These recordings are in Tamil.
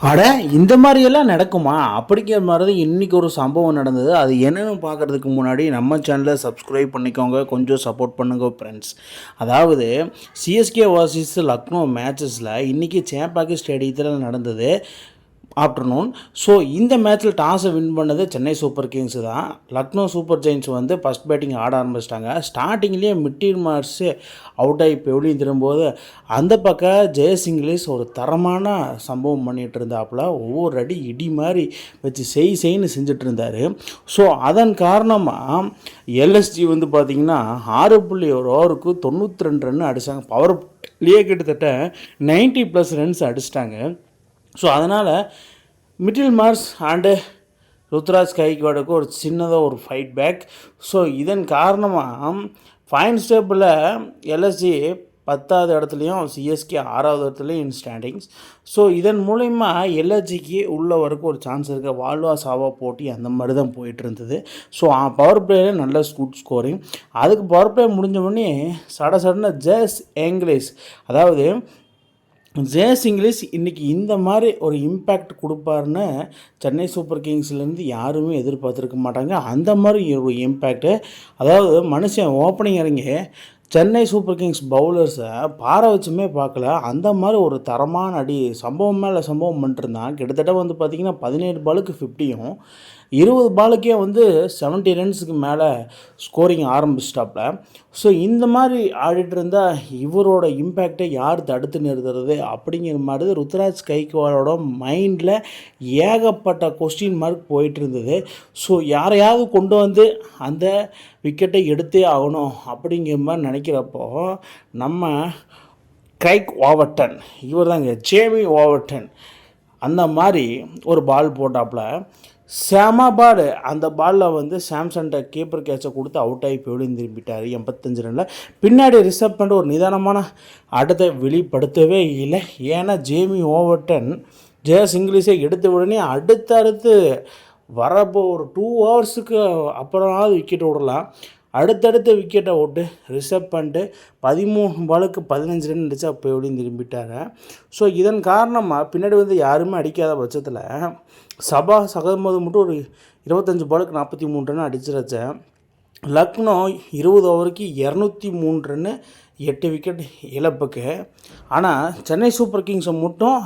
அட இந்த மாதிரியெல்லாம் நடக்குமா அப்படிங்கிற மாதிரி தான் இன்றைக்கி ஒரு சம்பவம் நடந்தது. அது என்னென்னு பார்க்குறதுக்கு முன்னாடி நம்ம சேனலை சப்ஸ்கிரைப் பண்ணிக்கோங்க, கொஞ்சம் சப்போர்ட் பண்ணுங்க ஃப்ரெண்ட்ஸ். அதாவது சிஎஸ்கே வர்சஸ் லக்னோ மேட்சஸில் இன்றைக்கி சேப்பாக்கி ஸ்டேடியத்தில் நடந்தது ஆஃப்டர்நூன். ஸோ இந்த மேட்ச்சில் டாஸை வின் பண்ணது சென்னை சூப்பர் கிங்ஸு தான். லக்னோ சூப்பர் ஜெயின்ஸ் வந்து ஃபஸ்ட் பேட்டிங் ஆட ஆரம்பிச்சிட்டாங்க. ஸ்டார்டிங்லேயே மிட்டில் மார்க்ஸு அவுட் ஆகி வெளியும் திரும்பும்போது அந்த பக்கம் ஜெயசிங்கிலிஸ் ஒரு தரமான சம்பவம் பண்ணிகிட்டு இருந்தாப்புல. ஒவ்வொரு அடி இடி மாதிரி வச்சு செய்ன்னு செஞ்சுட்டு இருந்தார். ஸோ அதன் காரணமாக எல்எஸ்ஜி வந்து பார்த்திங்கன்னா 6.1 ஓவருக்கு 92 ரன் அடித்தாங்க. பவர்லேயே கிட்டத்தட்ட 90+ ரன்ஸ் அடிச்சிட்டாங்க. ஸோ அதனால் மிடில் மார்ஸ் அண்டு ருத்ராஜ் கைக்வாடுக்கு ஒரு சின்னதாக ஒரு ஃபைட் பேக். ஸோ இதன் காரணமாக பாயிண்ட்ஸ் டேபிளில் எல்எஸ்ஜி 10வது இடத்துலையும் சிஎஸ்கே 6வது இடத்துலையும் இன் ஸ்டாண்டிங்ஸ். ஸோ இதன் மூலிமா எல்எஸ்ஜிக்கு உள்ள வரைக்கும் ஒரு சான்ஸ் இருக்குது. வாழ்வா சாவா போட்டி அந்த மாதிரி தான் போயிட்டு இருந்தது. ஸோ பவர் பிளேயில் நல்ல குட் ஸ்கோரிங். அதுக்கு பவர் பிளே முடிஞ்ச உடனே சடன்னு ஜேஸ் இங்கிலீஷ், அதாவது ஜேஸ் இங்கிலீஷ் இன்றைக்கி இந்த மாதிரி ஒரு இம்பேக்ட் கொடுப்பாருன்னு சென்னை சூப்பர் கிங்ஸ்லேருந்து யாருமே எதிர்பார்த்துருக்க மாட்டாங்க. அந்த மாதிரி ஒரு இம்பேக்டு, அதாவது மனுஷன் ஓப்பனிங் இறங்கி சென்னை சூப்பர் கிங்ஸ் பவுலர்ஸை பார வச்சுமே பார்க்கல. அந்த மாதிரி ஒரு தரமான அடி சம்பவம் மேலே சம்பவம் பண்ணிட்டுருந்தான். கிட்டத்தட்ட வந்து பார்த்திங்கன்னா 17 பாலுக்கு 50யும் 20 பாலுக்கே வந்து 70 ரன்ஸுக்கு மேலே ஸ்கோரிங் ஆரம்பிச்சிட்டாப்புல. ஸோ இந்த மாதிரி ஆடிட்டு இருந்தால் இவரோட இம்பேக்டை யார் தடுத்து நிறுத்துறது அப்படிங்கிற மாதிரி ருத்ராஜ் கைக்வாடோட மைண்டில் ஏகப்பட்ட கொஸ்டின் மார்க் போயிட்டு இருந்தது. ஸோ யாரையாவது கொண்டு வந்து அந்த விக்கெட்டை எடுத்தே ஆகணும் அப்படிங்கிற மாதிரி நினைக்கிறப்போ நம்ம கிரைக் ஓவர்டன், இவர் தாங்க ஜேமி ஓவர்டன், அந்த மாதிரி ஒரு பால் போட்டாப்புல. செம பால். அந்த பாலில் வந்து சாம்சன்கிட்ட கீப்பர் கேட்சை கொடுத்து அவுட் ஆகி போயிடும் திரும்பிட்டார் 85 ரனில். பின்னாடி ரிசர்வ் பண்ணிட்டு ஒரு நிதானமான ஆட்டத்தை வெளிப்படுத்தவே இல்லை. ஏன்னா ஜேமி ஓவர்டன் ஜேஸ் இங்கிலீஷை எடுத்த உடனே அடுத்தடுத்து வரப்போ ஒரு 2 ஹவர்ஸுக்கு அப்புறமாவது விக்கெட் விடலாம். அடுத்தடுத்த விக்கெட்டை விட்டு ரிசர்வ் பண்ணிட்டு 13 பாலுக்கு 15 ரன் அடித்தா அப்போ எப்படியும் திரும்பிட்டாங்க. ஸோ இதன் காரணமாக பின்னாடி வந்து யாருமே அடிக்காத பட்சத்தில் சபாஸ் அகமது மட்டும் ஒரு 25 பாலுக்கு 43 ரன் அடிச்சிருச்ச. லக்னோ 20 ஓவருக்கு 203 ரன்னு 8 விக்கெட் இழப்புக்கு. ஆனால் சென்னை சூப்பர் கிங்ஸை மட்டும்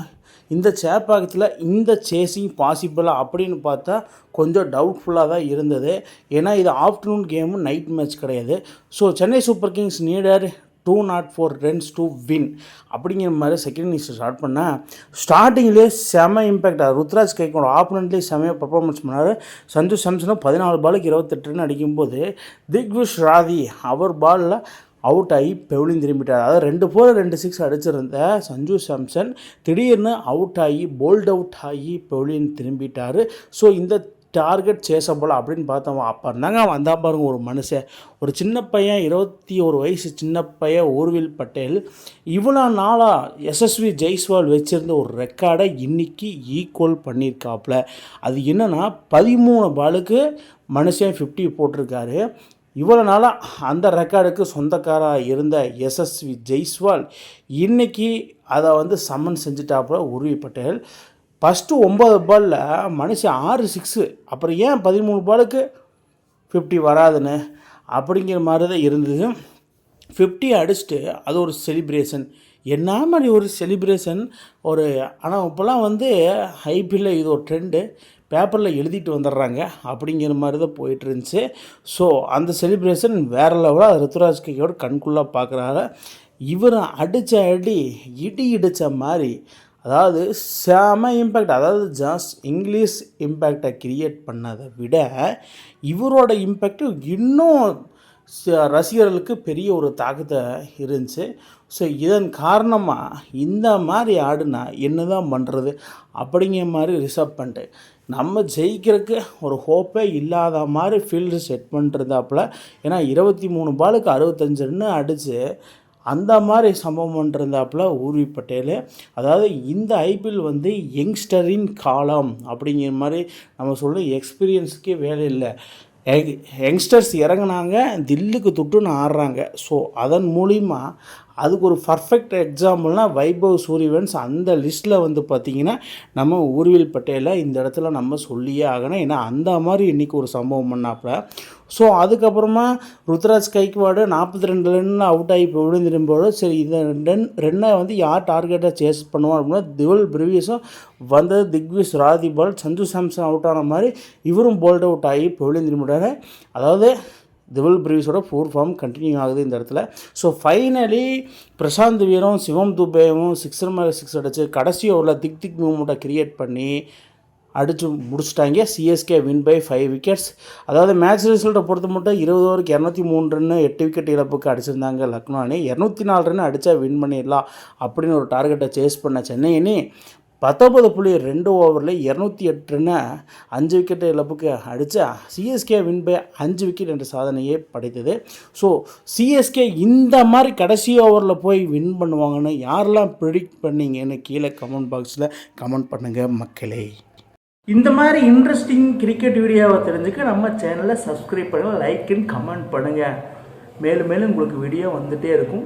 இந்த சேப்பாக்கத்தில் இந்த சேசிங் பாசிபிளாக அப்படின்னு பார்த்தா கொஞ்சம் டவுட்ஃபுல்லாக தான் இருந்தது. ஏன்னா இது ஆஃப்டர்நூன் கேமு, நைட் மேட்ச் கிடையாது. So Chennai super Kings நீடர் 204 runs to win அப்படிங்கிற மாதிரி செகண்ட் இன்னிங்ஸ் ஸ்டார்ட் பண்ணால் ஸ்டார்டிங்லேயே செம இம்பேக்ட். ருத்ராஜ் கைக்கோட ஆப்போனண்ட்லேயே செமையாக பர்ஃபார்மன்ஸ் பண்ணார். சஞ்சு சாம்சனும் 14 பாலுக்கு 28 ரன் அடிக்கும்போது திக்விஷ் ராதி அவர் பாலில் அவுட் ஆகி பெவிலியன் திரும்பிட்டார். அதாவது 2 4 2 6 அடிச்சிருந்த சஞ்சு சாம்சன் திடீர்னு அவுட் ஆகி போல்ட் அவுட் ஆகி பெவிலியன் திரும்பிட்டார். ஸோ இந்த டார்கெட் சேசபிள் அப்படின்னு பார்த்தோம். அப்போ இருந்தாங்க வந்தா பாருங்க ஒரு மனுஷன், ஒரு சின்ன பையன், 21 வயசு சின்ன பையன் ஊர்வில் பட்டேல் இவ்வளோ நாளாக எஸ்எஸ்வி ஜெய்ஸ்வால் வச்சுருந்த ஒரு ரெக்கார்டை இன்றைக்கி ஈக்குவல் பண்ணியிருக்காப்புல. அது என்னென்னா 13 பாலுக்கு மனுஷன் 50 போட்டிருக்காரு. இவ்வளோ நாளாக அந்த ரெக்கார்டுக்கு சொந்தக்காராக இருந்த எஸ்எஸ்வி ஜெய்ஸ்வால் இன்றைக்கி அதை வந்து சம்மன் செஞ்சுட்டாப்புல உருவி பட்டேல். ஃபஸ்ட்டு 9 பாலில் மனுஷன் 6 6, அப்புறம் ஏன் 13 பாலுக்கு 50 வராதுன்னு அப்படிங்கிற மாதிரி தான் இருந்தது. 50 அடிச்சுட்டு அது ஒரு செலிப்ரேஷன், என்ன மாதிரி ஒரு செலிப்ரேஷன் ஒரு. ஆனால் இப்போலாம் வந்து ஐபிஎல்லில் இது ஒரு ட்ரெண்டு, பேப்பரில் எழுதிட்டு வந்துடுறாங்க அப்படிங்கிற மாதிரி தான் போயிட்டு இருந்துச்சு. ஸோ அந்த செலிப்ரேஷன் வேறு லெவலாக ருத்ராஜ் கையோட கண்குள்ளாக பார்க்குறாரு. இவர் அடித்த அடி இடி இடித்த மாதிரி, அதாவது செம இம்பேக்ட். அதாவது ஜாஸ் இங்கிலீஷ் இம்பேக்டை கிரியேட் பண்ணதை விட இவரோட இம்பேக்டு இன்னும் ரசிகர்களுக்கு பெரிய ஒரு தாக்கத்தை இருந்துச்சு. ஸோ இதன் காரணமாக இந்த மாதிரி ஆடுனா என்ன தான் பண்ணுறது அப்படிங்கிற மாதிரி ரிசர்வ் பண்ணிட்டு நம்ம ஜெயிக்கிறதுக்கு ஒரு ஹோப்பே இல்லாத மாதிரி ஃபீல்டு செட் பண்ணிருந்தாப்புல. ஏன்னா 23 பாலுக்கு 65 ரன்னு அடித்து அந்த மாதிரி சம்பவம் பண்ணிருந்தாப்புல ஊர்வி பட்டேல். அதாவது இந்த ஐபிஎல் வந்து யங்ஸ்டரின் காலம் அப்படிங்கிற மாதிரி நம்ம சொல்ல, எக்ஸ்பீரியன்ஸுக்கே வேலை இல்லை. யங்ஸ்டர்ஸ் இறங்குனாங்க, தில்லுக்கு தொட்டுன்னு ஆடுறாங்க. ஸோ அதன் மூலிமா அதுக்கு ஒரு பர்ஃபெக்ட் எக்ஸாம்பிள்னால் வைபவ் சூரியவன்ஸ். அந்த லிஸ்ட்டில் வந்து பார்த்திங்கன்னா நம்ம ஊர்வில் பட்டேலை இந்த இடத்துல நம்ம சொல்லியே ஆகணும். ஏன்னா அந்த மாதிரி இன்றைக்கி ஒரு சம்பவம் பண்ணாப்புல. ஸோ அதுக்கப்புறமா ருத்ராஜ் கைக்வாடு 42 ரன்னில் அவுட் ஆகி விழுந்திரும்போது சரி இந்த ரன்னை வந்து யார் டார்கெட்டாக சேஸ் பண்ணுவோம் அப்படின்னா திவல் பிரிவியஸும் வந்தது திக்விஸ் ராதி பால் சஞ்சு சாம்சன் அவுட் ஆன மாதிரி இவரும் போல்ட் அவுட் ஆகி விழுந்திருந்தார். அதாவது திவல் பிரிவிஸோட ஃபோர் ஃபார்ம் கண்டினியூ ஆகுது இந்த இடத்துல. ஸோ ஃபைனலி பிரசாந்த் வீரும் சிவம் துபேவும் சிக்ஸர் மேலே சிக்ஸ் அடித்து கடைசி ஓவரில் திக் மூமெண்ட்டை க்ரியேட் பண்ணி அடித்து முடிச்சிட்டாங்க. CSK win by 5 wickets. அதாவது மேட்ச் ரிசல்ட்டை பொறுத்த மட்டும் 20 ஓவருக்கு 203 ரன்னு 8 விக்கெட் இழப்புக்கு அடிச்சிருந்தாங்க லக்னோ அணி. 204 ரன் அடித்தா வின் பண்ணிடலாம் அப்படின்னு ஒரு டார்கெட்டை சேஸ் பண்ண சென்னை அணி 19.2 ஓவரில் 208 ரன்னை 5 விக்கெட் இழப்புக்கு அடித்தா சிஎஸ்கே வின் பை 5 விக்கெட் என்ற சாதனையை படைத்தது. ஸோ சிஎஸ்கே இந்த மாதிரி கடைசி ஓவரில் போய் வின் பண்ணுவாங்கன்னு யாரெல்லாம் ப்ரிடிக்ட் பண்ணீங்கன்னு கீழே கமெண்ட் பாக்ஸில் கமெண்ட் பண்ணுங்கள் மக்களே. இந்த மாதிரி இன்ட்ரெஸ்டிங் கிரிக்கெட் வீடியோவை தெரிஞ்சுக்க நம்ம சேனலை சப்ஸ்கிரைப் பண்ணுங்கள், லைக் அண்ட் கமெண்ட் பண்ணுங்கள். மேலும் உங்களுக்கு வீடியோ வந்துகிட்டே இருக்கும்.